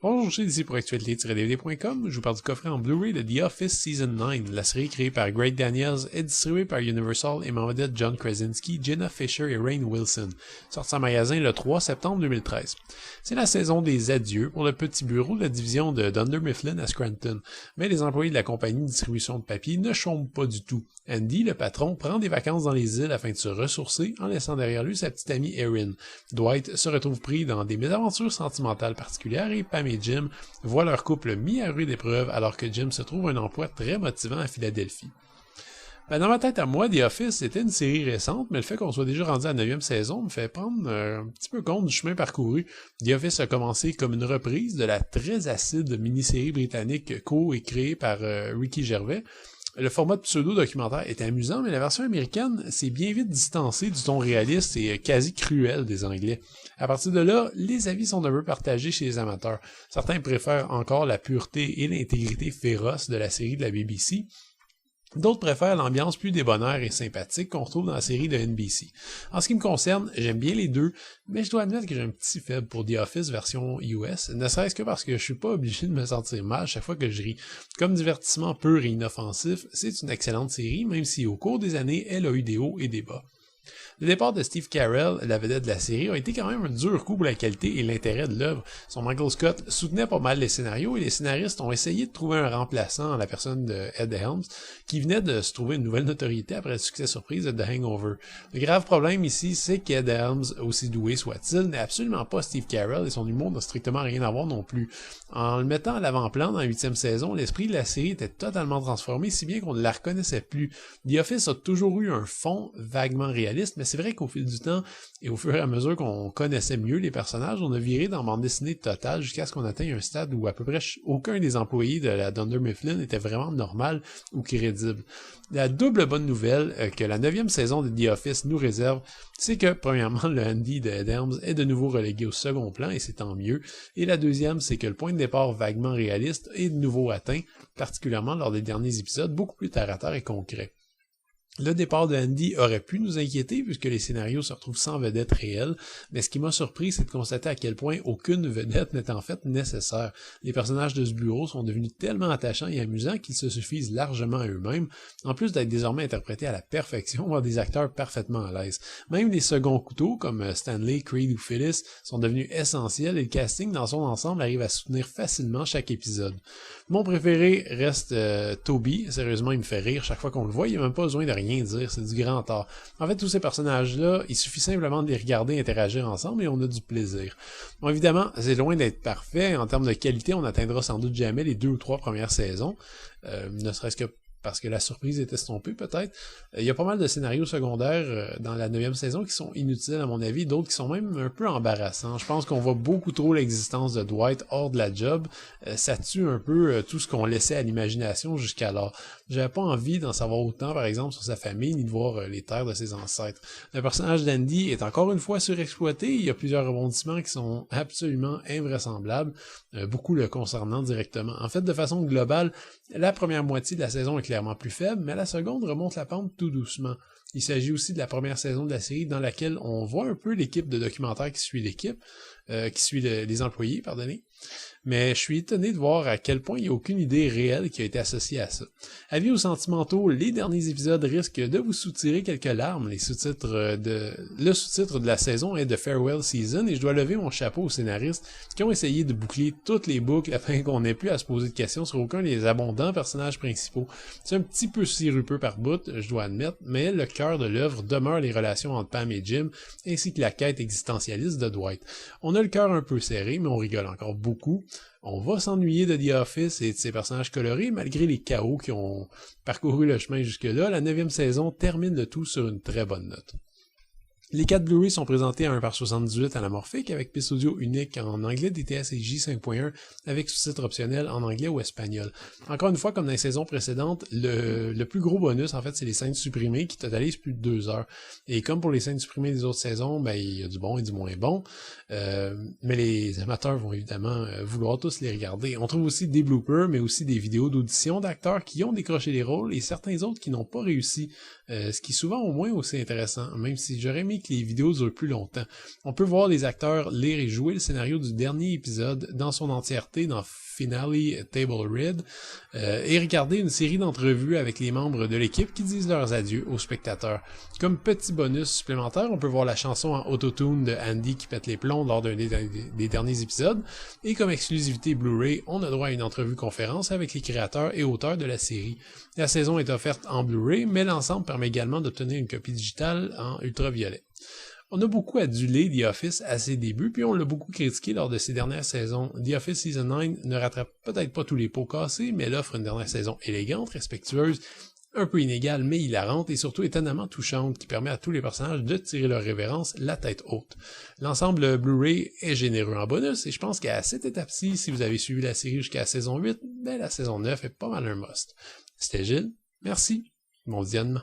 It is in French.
Bonjour, je suis ici pour actualité-dvd.com. Je vous parle du coffret en Blu-ray de The Office Season 9, la série créée par Greg Daniels et distribuée par Universal et en vedette John Krasinski, Jenna Fisher et Rainn Wilson, sorti en magasin le 3 septembre 2013. C'est la saison des adieux pour le petit bureau de la division de Dunder Mifflin à Scranton, mais les employés de la compagnie de distribution de papier ne chôment pas du tout. Andy, le patron, prend des vacances dans les îles afin de se ressourcer en laissant derrière lui sa petite amie Erin. Dwight se retrouve pris dans des mésaventures sentimentales particulières et Pam et Jim voient leur couple mis à rude épreuve alors que Jim se trouve un emploi très motivant à Philadelphie. Dans ma tête à moi, The Office était une série récente, mais le fait qu'on soit déjà rendu à la 9e saison me fait prendre un petit peu compte du chemin parcouru. The Office a commencé comme une reprise de la très acide mini-série britannique co-créée par Ricky Gervais. Le format de pseudo-documentaire était amusant, mais la version américaine s'est bien vite distancée du ton réaliste et quasi cruel des Anglais. À partir de là, les avis sont un peu partagés chez les amateurs. Certains préfèrent encore la pureté et l'intégrité féroce de la série de la BBC. D'autres préfèrent l'ambiance plus débonnaire et sympathique qu'on retrouve dans la série de NBC. En ce qui me concerne, j'aime bien les deux, mais je dois admettre que j'ai un petit faible pour The Office version US, ne serait-ce que parce que je suis pas obligé de me sentir mal chaque fois que je ris. Comme divertissement pur et inoffensif, c'est une excellente série, même si au cours des années, elle a eu des hauts et des bas. Le départ de Steve Carell, la vedette de la série, a été quand même un dur coup pour la qualité et l'intérêt de l'œuvre. Son Michael Scott soutenait pas mal les scénarios et les scénaristes ont essayé de trouver un remplaçant en la personne de Ed Helms, qui venait de se trouver une nouvelle notoriété après le succès surprise de The Hangover. Le grave problème ici, c'est qu'Ed Helms, aussi doué soit-il, n'est absolument pas Steve Carell et son humour n'a strictement rien à voir non plus. En le mettant à l'avant-plan dans la 8e saison, l'esprit de la série était totalement transformé, si bien qu'on ne la reconnaissait plus. The Office a toujours eu un fond vaguement réaliste, mais c'est vrai qu'au fil du temps et au fur et à mesure qu'on connaissait mieux les personnages, on a viré dans bande dessinée totale jusqu'à ce qu'on atteigne un stade où à peu près aucun des employés de la Dunder Mifflin était vraiment normal ou crédible. La double bonne nouvelle que la 9e saison de The Office nous réserve, c'est que premièrement le Andy de Ed Helms est de nouveau relégué au second plan et c'est tant mieux, et la deuxième c'est que le point de départ vaguement réaliste est de nouveau atteint, particulièrement lors des derniers épisodes, beaucoup plus terre à terre et concret. Le départ de Andy aurait pu nous inquiéter puisque les scénarios se retrouvent sans vedette réelle, mais ce qui m'a surpris, c'est de constater à quel point aucune vedette n'est en fait nécessaire. Les personnages de ce bureau sont devenus tellement attachants et amusants qu'ils se suffisent largement à eux-mêmes, en plus d'être désormais interprétés à la perfection par des acteurs parfaitement à l'aise. Même les seconds couteaux, comme Stanley, Creed ou Phyllis, sont devenus essentiels et le casting dans son ensemble arrive à soutenir facilement chaque épisode. Mon préféré reste Toby. Sérieusement, il me fait rire chaque fois qu'on le voit, il n'y a même pas besoin de rien dire, c'est du grand art. En fait, tous ces personnages-là, il suffit simplement de les regarder interagir ensemble et on a du plaisir. Bon, évidemment, c'est loin d'être parfait. En termes de qualité, on n'atteindra sans doute jamais les 2 ou 3 premières saisons, ne serait-ce que parce que la surprise est estompée peut-être. Il y a pas mal de scénarios secondaires dans la 9e saison qui sont inutiles à mon avis, d'autres qui sont même un peu embarrassants. Je pense qu'on voit beaucoup trop l'existence de Dwight hors de la job. Ça tue un peu tout ce qu'on laissait à l'imagination jusqu'alors. J'avais pas envie d'en savoir autant par exemple sur sa famille, ni de voir les terres de ses ancêtres. Le personnage d'Andy est encore une fois surexploité, il y a plusieurs rebondissements qui sont absolument invraisemblables, beaucoup le concernant directement. En fait, de façon globale, la première moitié de la saison est clairement plus faible, mais la seconde remonte la pente tout doucement. Il s'agit aussi de la première saison de la série dans laquelle on voit un peu l'équipe de documentaire qui suit les employés, pardonnez. Mais je suis étonné de voir à quel point il n'y a aucune idée réelle qui a été associée à ça. Avis aux sentimentaux, les derniers épisodes risquent de vous soutirer quelques larmes. Le sous-titre de la saison est The Farewell Season et je dois lever mon chapeau aux scénaristes qui ont essayé de boucler toutes les boucles afin qu'on n'ait plus à se poser de questions sur aucun des abondants personnages principaux. C'est un petit peu sirupeux par bout, je dois admettre, mais le cœur de l'œuvre demeure les relations entre Pam et Jim ainsi que la quête existentialiste de Dwight. On a le cœur un peu serré, mais on rigole encore beaucoup. On va s'ennuyer de The Office et de ses personnages colorés, malgré les chaos qui ont parcouru le chemin jusque-là. La 9e saison termine le tout sur une très bonne note. Les 4 Blu-ray sont présentés à 1/78 anamorphique avec piste audio unique en anglais DTS et J 5.1 avec sous-titres optionnels en anglais ou espagnol. Encore une fois, comme dans les saisons précédentes, le plus gros bonus, en fait, c'est les scènes supprimées qui totalisent plus de 2 heures. Et comme pour les scènes supprimées des autres saisons, ben, il y a du bon et du moins bon. Mais les amateurs vont évidemment vouloir tous les regarder. On trouve aussi des bloopers, mais aussi des vidéos d'audition d'acteurs qui ont décroché les rôles et certains autres qui n'ont pas réussi. Ce qui est souvent au moins aussi intéressant, même si j'aurais aimé que les vidéos durent plus longtemps. On peut voir les acteurs lire et jouer le scénario du dernier épisode dans son entièreté dans Finale Table Read et regarder une série d'entrevues avec les membres de l'équipe qui disent leurs adieux aux spectateurs. Comme petit bonus supplémentaire, on peut voir la chanson en autotune de Andy qui pète les plombs lors d'un des derniers épisodes, et comme exclusivité Blu-ray, on a droit à une entrevue conférence avec les créateurs et auteurs de la série. La saison est offerte en Blu-ray, mais l'ensemble permet également d'obtenir une copie digitale en ultraviolet. On a beaucoup adulé The Office à ses débuts, puis on l'a beaucoup critiqué lors de ses dernières saisons. The Office Season 9 ne rattrape peut-être pas tous les pots cassés, mais elle offre une dernière saison élégante, respectueuse, un peu inégale mais hilarante et surtout étonnamment touchante qui permet à tous les personnages de tirer leur révérence la tête haute. L'ensemble Blu-ray est généreux en bonus et je pense qu'à cette étape-ci, si vous avez suivi la série jusqu'à la saison 8, ben la saison 9 est pas mal un must. C'était Gilles, merci, bon visionnement.